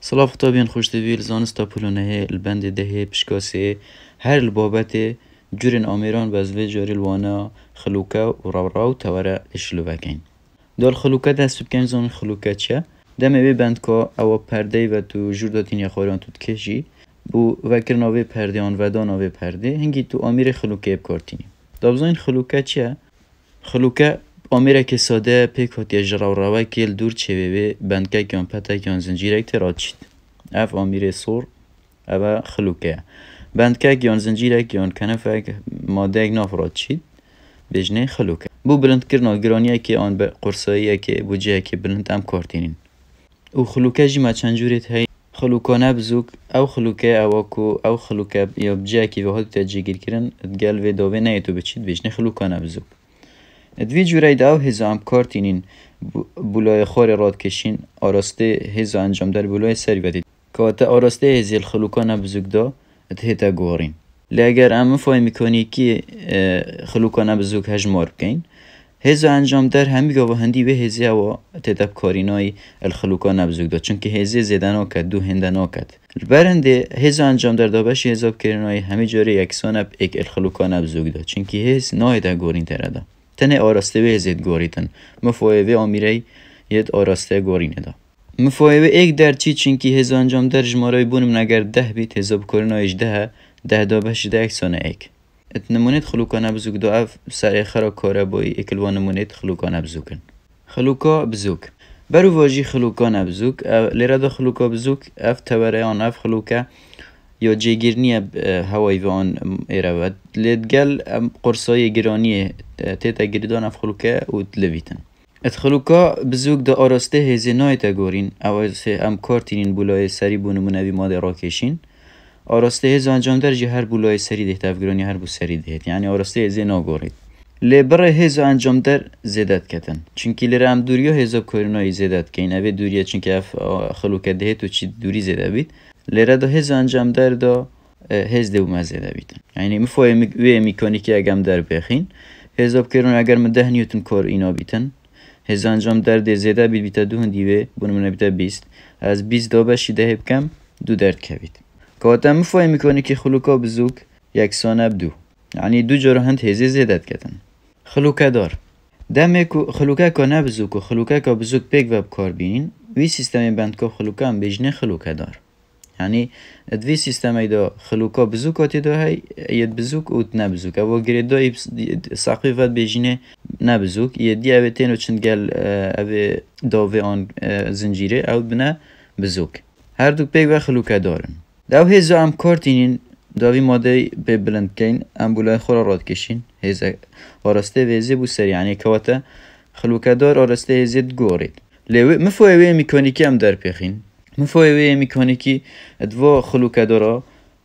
سلاف خطابين خوش دویل زانستا پولونه البند ده پشکاسه هر البابت جورن آمیران بزوی جاری الوانا خلوکه و راو تواره اشلوکین. دال خلوکه دست بکن زان خلوکه چه؟ دم بی بند که او پرده و تو جور داتین یا خوران تو تکشی بو وکر ناوی پرده آن و دان ناوی پرده هنگی تو آمیر خلوکه بکارتینی. دابزاین خلوکه چه؟ خلوکه آمیره که ساده پیک هاتی جراوراوه کل دور چوه بندکه کیان پته کیان زنجیره تراد شد. اف آمیره سور او خلوکه. بندکه کیان زنجیره کیان کنفه ماده نافراد شد بجنه خلوکه. بو بلند کرنا گرانیه که آن به قرصاییه که بوجه که بلند هم کارتینین. او خلوکه جی ما چند جورت هی خلوکانه بزوک او خلوکه اواکو او خلوکه یا بجه که وحاد تجیگیر کرن گل و داوه نیتو بچید بجنه خلوکانه بزوک. دوی جوری داو هزا هم کارتینین بولای خور راد کشین آراسته هزا انجام در بولای سری بدید که اتا آراسته هزیل خلوکانه بزوک دا اتهتا گوارین لگر ام فاهمی کنی که خلوکانه بزوک هجمار بکن هزا انجام در همی گاوا هندی به هزی و تدب کارینای الخلوکانه بزوک دا چون که هزی زیدن آکد دو هندن آکد برنده هزا انجام در دابش هزاب کرنای همی جاره یکسان اب ایک الخلوکانه بزوک دا چون که هز نایده گوارین ترده تنه آراسته به هزید گوریتن مفایوه آمیره ید آراسته گورینه دا مفایوه ایک در چی چنکی هزا انجام در جمارای بونم نگر 10 بیت هزا بکرن آیش 10 دا بش 10 اکسانه ایک ات نمونید خلوکانه بزوک دا اف سر اخرا کاره بایی اکلوان نمونید خلوکانه بزوکن خلوکا بزوک برو واجی خلوکانه بزوک لیره دا خلوکا بزوک اف تبره آن اف خلوکا یا جیگیرنی هوایی و آن ایرواد لیدگل قرصای گرانیه تیتا گریدان اف خلوکه و تلویتن ات خلوکا بزوک دا آراسته هزی نای تا گورین اوازه ام کارتینین بولای سری بونمونه بی ماده را کشین آراسته هزی انجام در جه هر بولای سری دهت افگرانی هر بو سری دهت یعنی آراسته هزی نا گورید لی برای هزی انجام در زیدت کتن چونکی لیره ام دوریو هزی کارنای زیدت کین اوه دوریه چونکه اف خلوکه دهت و چی دوری زیده بید لیره دا هزی انجام در دا هز دو مزیده بیتن یعنی مفاهم وی میکانیکی اگم در بخین حساب کردن اگر من 10 نیوتن کار اینا بیتن هزار انجام در ده زیده بیت دو هندیه بونم نبیت 20 از 20 دا بشی ده بکم دو درد کوید که آتا مفاهم میکانیکی خلوکا بزوک یکسانه بدو یعنی دو جاره هند هزی زیدت کتن خلوکه دار دمه که خلوکه که نبزوک و خلوکه که بزوک پیک وب کار بینین وی سیستم بند که خلوکه هم بجنه خلوکه دار یعنی دوی سیستم ایدا خلوکا بزوک آتی دا هی ید بزوک اوت نبزوک او گرید دای ساقیفت بیجینه نبزوک ید دی اوه تینو چند گل اوه داوه آن زنجیره او بنا بزوک هر دو پیک و خلوکا دارن داو هزا هم کارتینین داوی ماده به بلند کین ام بولای خورا راد کشین هزا آراسته ویزی بو سری یعنی کواتا خلوکا دار آراسته هزید گورید لیوه مفایوه میکانیکی هم در پیخین مفایوه میکانیکی دوا خلوکه دارا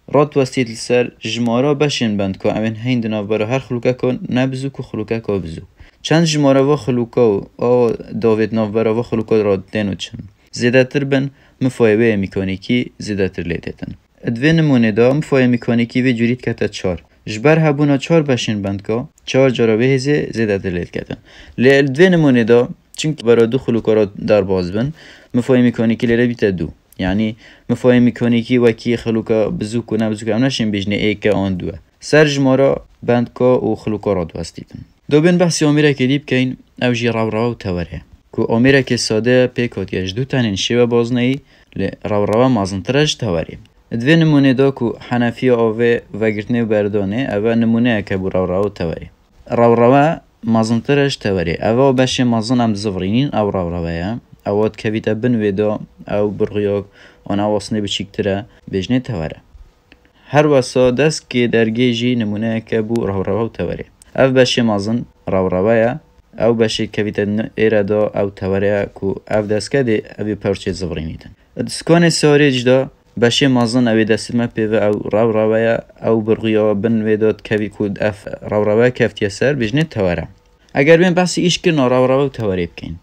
راد وسیل سر جمارا بشین بند که امن هند نافبرا هر خلوکه که نبزوک و خلوکه که بزوک چند جمارا و خلوکه و داوید نافبرا و خلوکه را دینو چند زیده تر بن مفایوه میکانیکی زیده تر لیتتن دوی نمونه دا مفایوه میکانیکی وی جورید که تا 4 جبر هبونا 4 بشین بند که 4 جارا به هزه زیده تر لیت کتن لیل دوی نمونه دا چونکه برای دو خلوکه را در باز بن مفاهیم میکانیکی لیره بیت دو یعنی مفاهیم میکانیکی وکی خلوکا بزوک و نبزوک هم نشین بجنه ایک آن دوه سر جمارا بندکا و خلوکا را دوستیدن دو بین بحثی آمیره که دیب کین او جی رو و توره که آمیره که ساده پیکاتیش دو تنین شیوه بازنهی رو مازنترش توره دوی نمونه دا که حنفی آوه وگرتنه و بردانه او نمونه که بو رو توره رو مازنترش توره او بشه مازن هم زفرینین او رو اواد کویتا بن ودا او برغیاک آن واسنه بچیکتره بجنه توره هر واسا دست که درگیجی نمونه که بو رو توره او بشه مازن رو او بشه کویتا ایرادا او توره که او دست که ده او پرچه زفرینیدن دسکان ساریج دا بشه مازن او دست ما پیوه او رو او برغیا بن وداد کوی کود اف رو کفتیه سر بجنه توره اگر بین بحثی ایش که رو توره بکن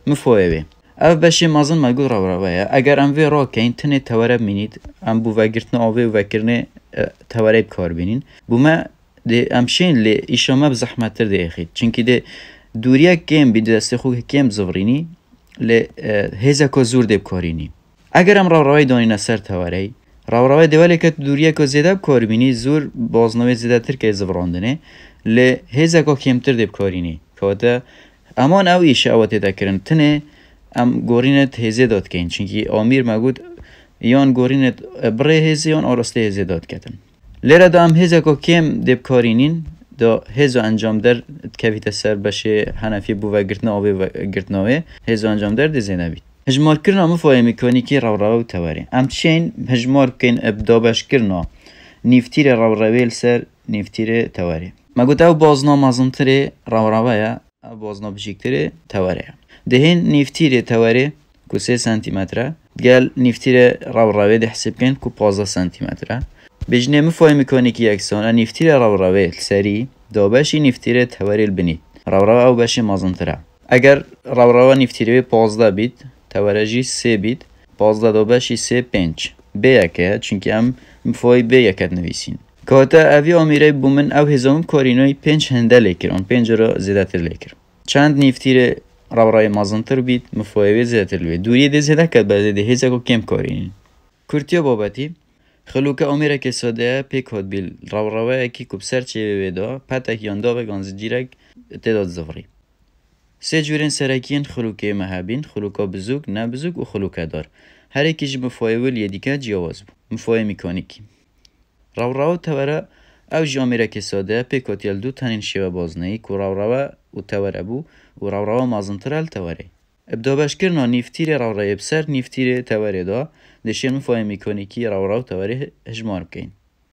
مفایوه او بشه مازن مگو رو اگر ام وی را کین تنه توره بینید ام بو وگرتن آوه و وگرنه توره بکار بینین بو ما ده امشین لی ایشامه بزحمت تر ده اخید چونکه ده دوریه کم بی دست خوک کم زورینی لی هزا که زور ده بکارینی اگر ام راوراوی دانین سر تواری راوراوی دیوالی که دوریه که زیده کاربینی زور بازنوی زیده تر که زفراندنه لی هزا که کمتر دیب کارینی که امان او ایشه او تیده کرن تنه ام گورینت هزه داد کن چونکی آمیر مگود یان گورینت بره هزه یان آرسته هزه داد کتن لیره دا ام هزه که کم دیب کارینین دا هزو انجام در کفیت سر بشه هنفی بو و گرتنا آبی و گرتناوی هزو انجام در دیزینه بید هجمار کرنا مفاهی میکانیکی راوراو تواری ام چین هجمار کن ابدابش کرنا نیفتیر راوراویل سر نیفتیر تواری مگود او بازنا مازنتره راوراویا او بازنا بشیکتره تواری دهین نیفتیر تواری کو 3 سانتیمتره گل نیفتیر راوراوی ده حساب کن کو 15 سانتیمتره بجنه مفاهی میکانیکی یکسان نیفتیر راوراویل سری دابشی نیفتیر تواری البنید راوراو او بشه مازنتره اگر راوراو نیفتیری 15 بید توارجی 3 بید 15 دابشی 3 5 بیکه چونکه ام مفاهی بیکت نویسین که اوی آمیره بومن او هزام کارینوی 5 هنده لیکر آن 5 را زیده تر لیکر چند نیفتیر راوراوی مازنتر بید مفاهی زیده تر لوی دوری ده زیده کد بازه ده هزا که کم کارینین کرتیا بابتی خلوک آمیره که ساده پیک هاد بیل راوراوی اکی کب سر چه ویدا پتک یاندا و گانز جیرک تعداد زفری سه جورین سرکین خلوکه مهابین خلوکا بزوگ نه بزوگ و خلوکه دار هر یکیش مفاهی ولی دیگه جیاواز بو مفاهی میکانیکی راوراو توره او جامره که ساده پیکاتیل دو تنین شیوه بازنهی که راوراو و توره بو و راوراو مازنترال توره ابدا بشکرنا نیفتیر راوراو بسر نیفتیر توره دا دشین مفاهی میکانیکی راوراو توره هجمار بکن